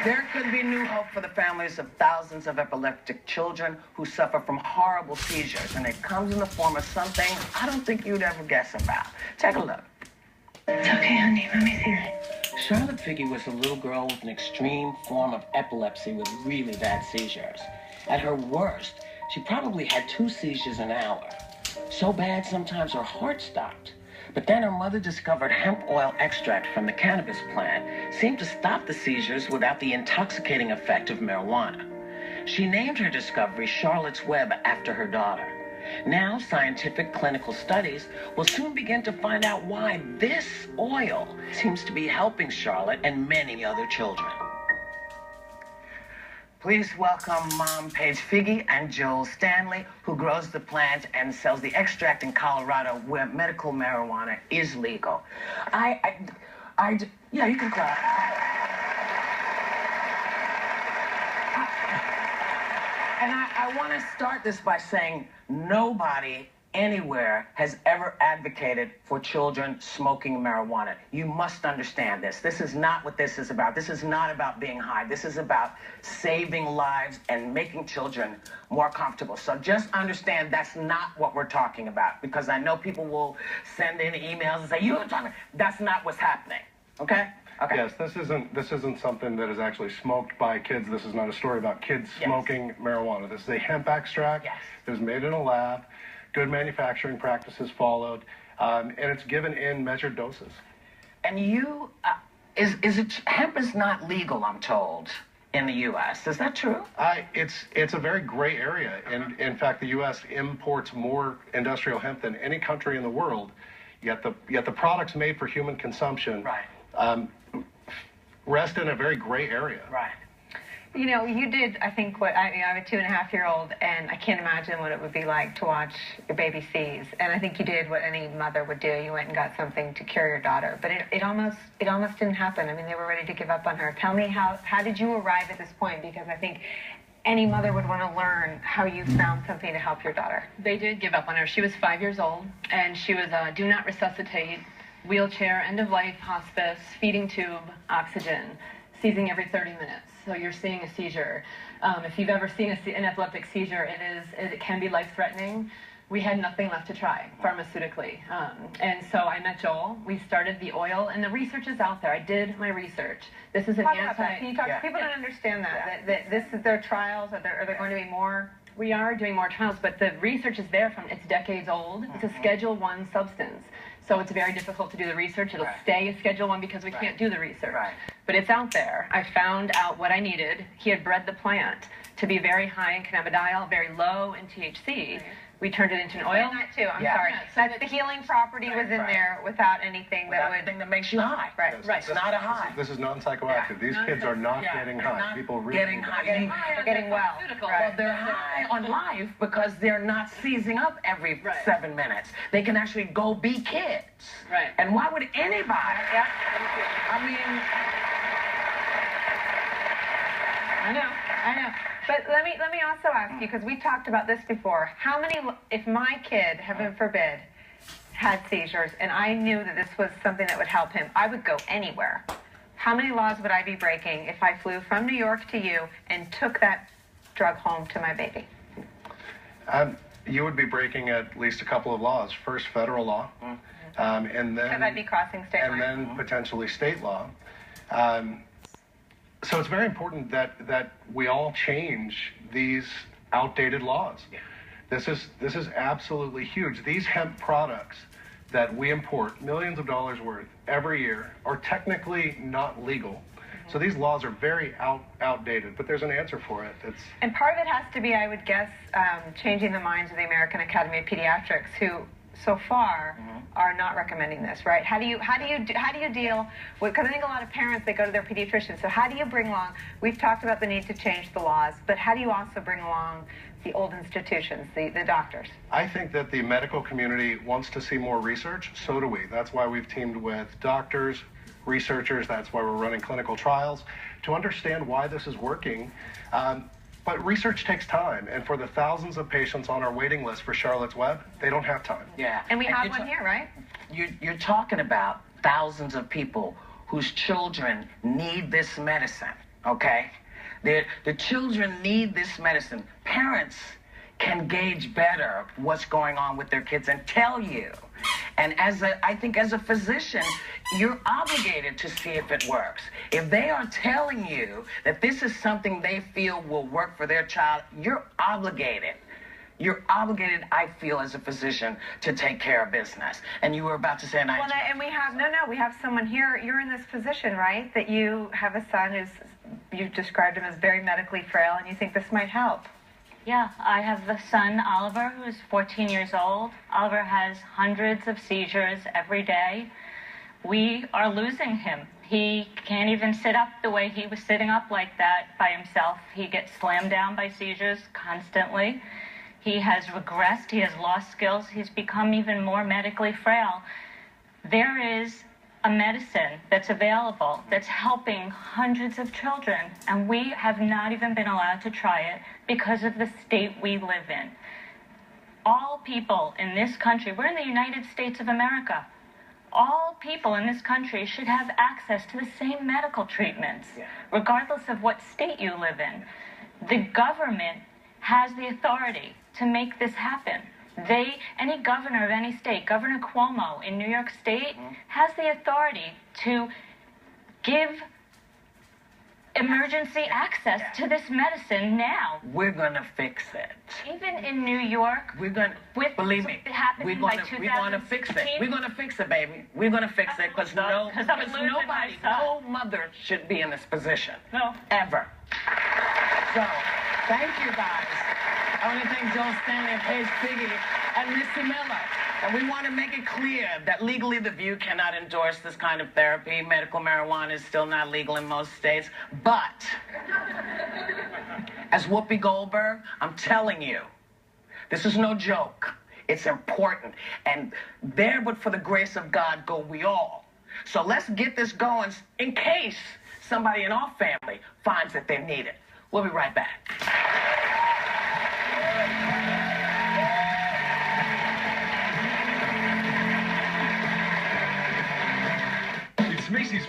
There could be new hope for the families of thousands of epileptic children who suffer from horrible seizures, and it comes in the form of something I don't think you'd ever guess about. Take a look. It's okay, honey. Let me see it. Charlotte Figge was a little girl with an extreme form of epilepsy with really bad seizures. At her worst, she probably had 2 seizures an hour. So bad sometimes her heart stopped. But then her mother discovered hemp oil extract from the cannabis plant seemed to stop the seizures without the intoxicating effect of marijuana. She named her discovery Charlotte's Web after her daughter. Now, scientific clinical studies will soon begin to find out why this oil seems to be helping Charlotte and many other children. Please welcome Mom Paige Figge and Joel Stanley, who grows the plant and sells the extract in Colorado, where medical marijuana is legal. Yeah, you can clap. And I want to start this by saying nobody anywhere has ever advocated for children smoking marijuana. You must understand this. This is not what this is about. This is not about being high. This is about saving lives and making children more comfortable. So just understand that's not what we're talking about, because I know people will send in emails and say, you're talking. That's not what's happening. Okay? Okay. Yes, this isn't something that is actually smoked by kids. This is not a story about kids smoking marijuana. This is a hemp extract that was made in a lab. Good manufacturing practices followed, and it's given in measured doses. And you, hemp is not legal, I'm told, in the U.S. Is that true? It's a very gray area. In fact, the U.S. imports more industrial hemp than any country in the world. Yet the products made for human consumption rest in a very gray area. Right. You know, you did, I think, what I have a 2.5-year-old, and I can't imagine what it would be like to watch your baby seize. And I think you did what any mother would do. You went and got something to cure your daughter. But it almost didn't happen. I mean, they were ready to give up on her. Tell me, how did you arrive at this point? Because I think any mother would want to learn how you found something to help your daughter. They did give up on her. She was 5 years old, and she was do not resuscitate, wheelchair, end-of-life, hospice, feeding tube, oxygen, seizing every 30 minutes. So you're seeing a seizure. If you've ever seen an epileptic seizure, it can be life-threatening. We had nothing left to try pharmautically. And so I met Joel. We started the oil, and the research is out there. I did my research. This is an Can you talk? People don't understand that. That this is their trials. Are there going to be more? We are doing more trials, but the research is there it's decades old. It's a Schedule I substance. So it's very difficult to do the research. It'll stay a Schedule I because we can't do the research. But it's out there. I found out what I needed. He had bred the plant to be very high in cannabidiol, very low in THC. We turned it into an oil. That too. I'm sorry. That's the healing property was in there without anything that makes you high. Yes, It's not a high. This is non-psychoactive. These kids are not getting high. People really getting high. They're getting well. Well, they're high on life because they're not seizing up every 7 minutes. They can actually go be kids. Right. And why would anybody? I mean, I know. But let me also ask you, because we talked about this before. How many, if my kid, heaven forbid, had seizures, and I knew that this was something that would help him, I would go anywhere. How many laws would I be breaking if I flew from New York to you and took that drug home to my baby? You would be breaking at least a couple of laws. First, federal law, and then because I'd be crossing state lines. And then potentially state law. So it's very important that we all change these outdated laws. This is absolutely huge. These hemp products that we import, millions of dollars worth every year, are technically not legal. So these laws are very outdated, but there's an answer for it. And part of it has to be, I would guess, changing the minds of the American Academy of Pediatrics, who so far are not recommending this, right? How do you deal with, because I think a lot of parents, they go to their pediatrician, so how do you bring along, we've talked about the need to change the laws, but how do you also bring along the old institutions, the doctors? I think that the medical community wants to see more research, so do we. That's why we've teamed with doctors, researchers, that's why we're running clinical trials, to understand why this is working. But research takes time, and for the thousands of patients on our waiting list for Charlotte's Web, they don't have time. Yeah. And we have one here, right? You're talking about thousands of people whose children need this medicine. okay? The children need this medicine. Parents can gauge better what's going on with their kids and tell you. And I think as a physician, you're obligated to see if it works. If they are telling you that this is something they feel will work for their child, you're obligated. You're obligated, I feel, as a physician, to take care of business. And you were about to say, and well, and we have someone here. You're in this position, right? That you have a son who's, you've described him as very medically frail, and you think this might help. Yeah, I have a son, Oliver, who's 14 years old. Oliver has hundreds of seizures every day. We are losing him. He can't even sit up the way he was sitting up like that by himself. He gets slammed down by seizures constantly. He has regressed. He has lost skills. He's become even more medically frail. There is a medicine that's available that's helping hundreds of children, and we have not even been allowed to try it because of the state we live in. All people in this country, we're in the United States of America, all people in this country should have access to the same medical treatments, regardless of what state you live in. The government has the authority to make this happen. Any governor of any state, Governor Cuomo in New York State, has the authority to give emergency access to this medicine now. We're gonna fix it. Even in New York, believe me, we're gonna fix it. We're gonna fix it, baby. We're gonna fix it because no mother should be in this position. No. Ever. So, thank you guys. I want to thank Joel Stanley and Paige Piggy and Missy Miller. And we want to make it clear that legally The View cannot endorse this kind of therapy. Medical marijuana is still not legal in most states. But, as Whoopi Goldberg, I'm telling you, this is no joke. It's important. And there but for the grace of God go we all. So let's get this going in case somebody in our family finds that they need it. We'll be right back. It's Macy's